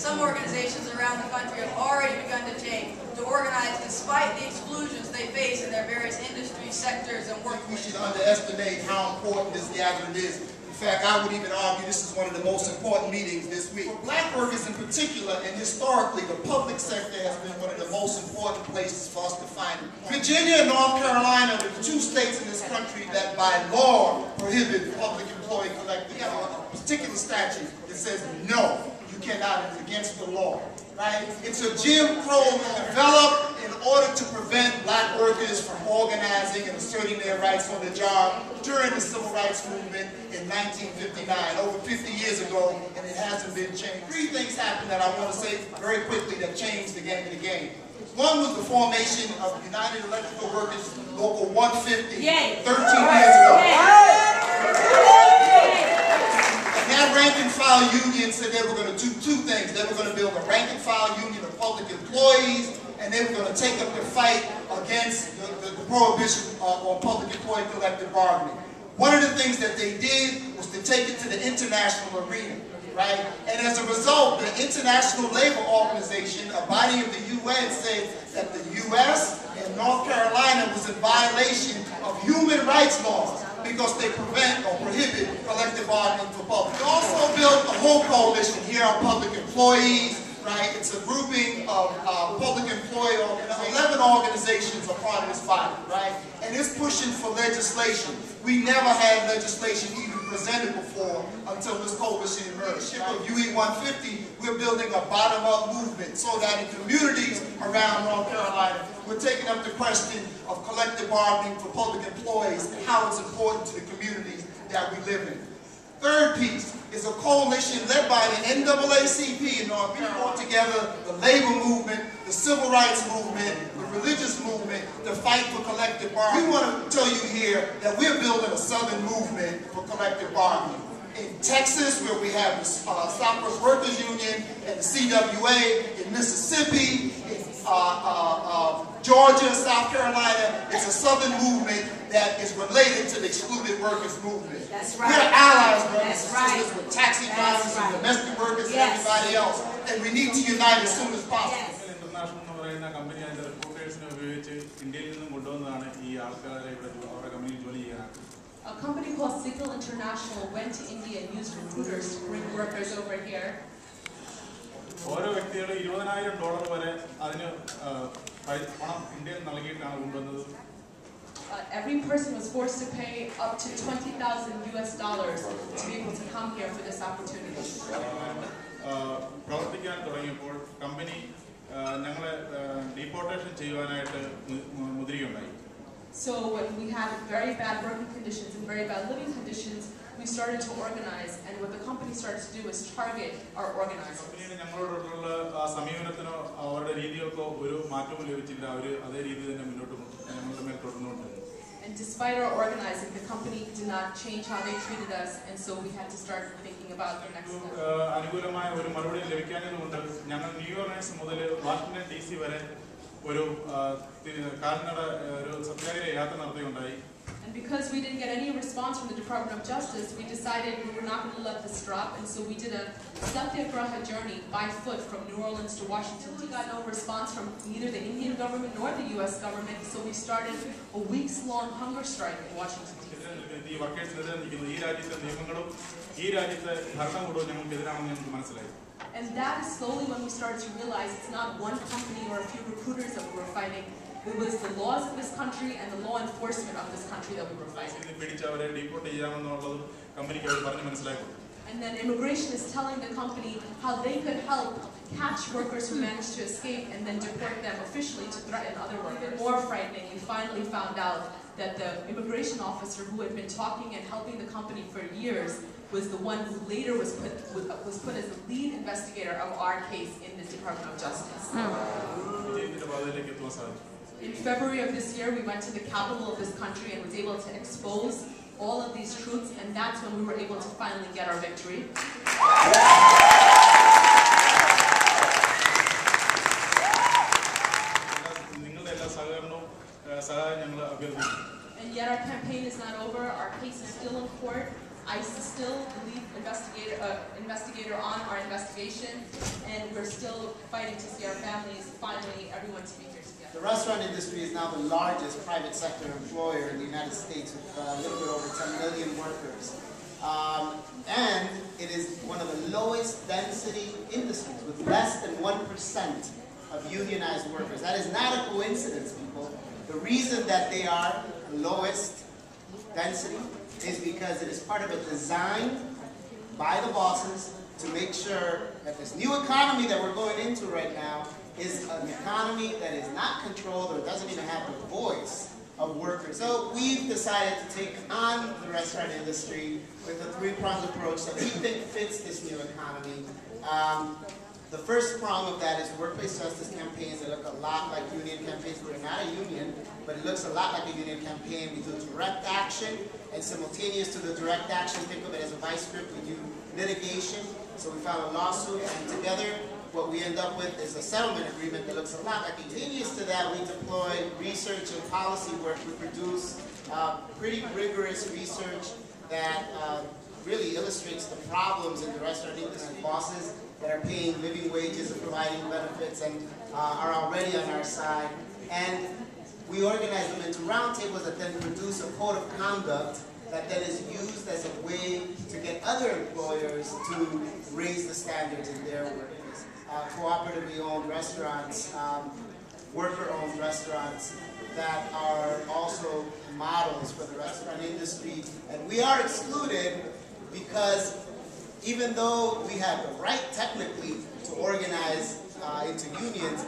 some organizations around the country have already begun to take to organize despite the exclusions they face in their various industries, sectors, and workplaces. We should underestimate how important this gathering is. In fact, I would even argue this is one of the most important meetings this week. For black workers in particular, and historically, the public sector has been one of the most important places for us to find it. Virginia and North Carolina are the two states in this country that by law prohibit public employee collective. We have a particular statute that says no, you cannot, it's against the law. Right? It's a Jim Crow developed in order to prevent black workers from organizing and asserting their rights on the job during the Civil Rights Movement in 1959, over 50 years ago, and it hasn't been changed. Three things happened that I want to say very quickly that changed the game of the game. One was the formation of United Electrical Workers Local 150 13 years ago. That rank and file union said they were going to do two things. They were going to build a rank and file union of public employees, and they were going to take up the fight against the prohibition on public employee collective bargaining. One of the things that they did was to take it to the international arena, right? And as a result, the International Labor Organization, a body of the UN, said that the U.S. and North Carolina was in violation of human rights laws, because they prevent or prohibit collective bargaining for public. We also built a whole coalition here on public employees, right? It's a grouping of public employee, 11 organizations are part of this body, right? And it's pushing for legislation. We never had legislation even presented before until this coalition emerged. With UE 150, we're building a bottom-up movement so that in communities around North Carolina, we're taking up the question of collective bargaining for public employees and how it's important to the communities that we live in. Third piece is a coalition led by the NAACP in North Carolina. We brought together the labor movement, the civil rights movement, the religious movement to fight for collective bargaining. We want to tell you here that we're building a southern movement for collective bargaining. In Texas, where we have the Stockworkers Workers Union and the CWA, in Mississippi, in Georgia, South Carolina, it's a southern movement that is related to the excluded workers movement. That's right. We're allies, brothers and sisters, with taxi drivers and domestic workers and everybody else, and we need to unite as soon as possible. A company called Signal International went to India and used recruiters to bring workers over here. Every person was forced to pay up to $20,000 US to be able to come here for this opportunity. So when we had very bad working conditions and very bad living conditions, we started to organize, and what the company started to do is target our organizers. And despite our organizing, the company did not change how they treated us, and so we had to start thinking about the next step. And because we didn't get any response from the Department of Justice, we decided we were not going to let this drop, and so we did a Satyagraha journey by foot from New Orleans to Washington. We got no response from neither the Indian government nor the U.S. government, so we started a weeks-long hunger strike in Washington, D.C. And that is slowly when we started to realize it's not one company or a few recruiters that we were fighting. It was the laws of this country and the law enforcement of this country that we were fighting. And then immigration is telling the company how they could help catch workers who managed to escape and then deport them officially to threaten other workers. More frightening, we finally found out that the immigration officer who had been talking and helping the company for years was the one who later was put as the lead investigator of our case in the Department of Justice. In February of this year, we went to the capital of this country and was able to expose all of these truths, and that's when we were able to finally get our victory. And yet our campaign is not over. Our case is still in court. ICE is still the lead investigator on our investigation, and we're still fighting to see our families, finally, everyone to be here together. The restaurant industry is now the largest private sector employer in the United States with a little bit over 10 million workers. And it is one of the lowest density industries with less than 1% of unionized workers. That is not a coincidence, people. The reason that they are the lowest density is because it is part of a design by the bosses to make sure that this new economy that we're going into right now is an economy that is not controlled or doesn't even have the voice of workers. So we've decided to take on the restaurant industry with a three-pronged approach that we think fits this new economy. The first prong of that is workplace justice campaigns that look a lot like union campaigns. We're not a union, but it looks a lot like a union campaign. We do direct action, and simultaneous to the direct action, think of it as a vice grip, we do litigation. So we file a lawsuit, and together what we end up with is a settlement agreement that looks a lot like it. Simultaneous to that, we deploy research and policy work. We produce pretty rigorous research that really illustrates the problems in the restaurant industry. Bosses that are paying living wages and providing benefits and are already on our side. And we organize them into roundtables that then produce a code of conduct that then is used as a way to get other employers to raise the standards in their workplace. Cooperatively owned restaurants, worker-owned restaurants that are also models for the restaurant industry. And we are excluded because even though we have the right technically to organize into unions,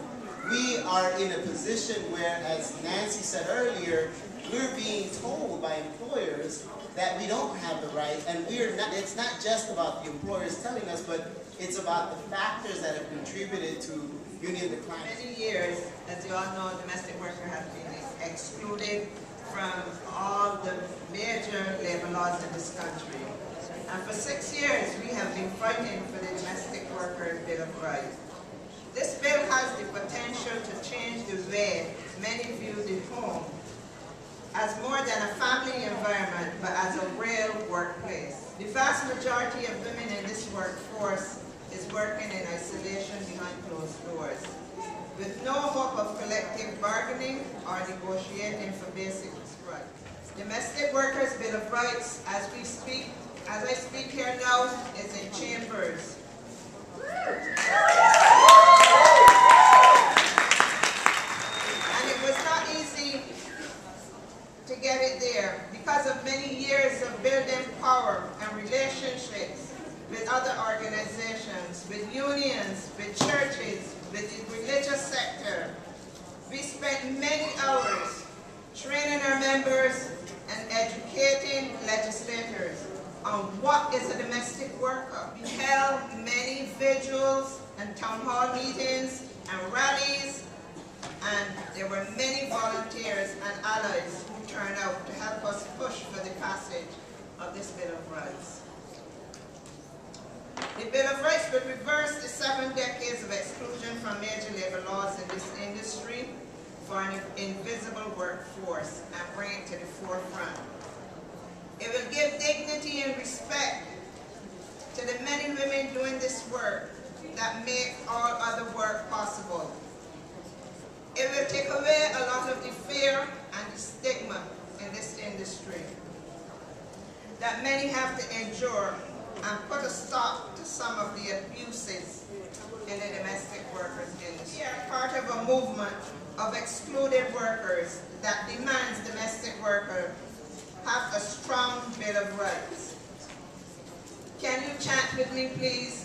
we are in a position where, as Nancy said earlier, we're being told by employers that we don't have the right, and it's not just about the employers telling us, but it's about the factors that have contributed to union decline. For many years, as you all know, domestic workers have been excluded from all the major labor laws in this country. And for 6 years, we have been fighting for the Domestic Worker Bill of Rights. This bill has the potential to change the way many view the home as more than a family environment, but as a real workplace. The vast majority of women in this workforce is working in isolation behind closed doors, with no hope of collective bargaining or negotiating for basic rights. Domestic Workers Bill of Rights, as I speak here now, is in chambers. And it was not easy to get it there because of many years of building power and relationships with other organizations, with unions, with churches, with the religious sector. We spent many hours training our members and educating legislators on what is a domestic worker. We held many vigils and town hall meetings and rallies, and there were many volunteers and allies who turned out to help us push for the passage of this Bill of Rights. The Bill of Rights will reverse the 7 decades of exclusion from major labor laws in this industry for an invisible workforce and bring it to the forefront. It will give dignity and respect to the men and women doing this work that make all other work possible. It will take away a lot of the fear and the stigma in this industry that many have to endure and put a stop to some of the abuses in the domestic workers industry. We are part of a movement of excluded workers that demands domestic workers have a strong Bill of Rights. Can you chant with me, please?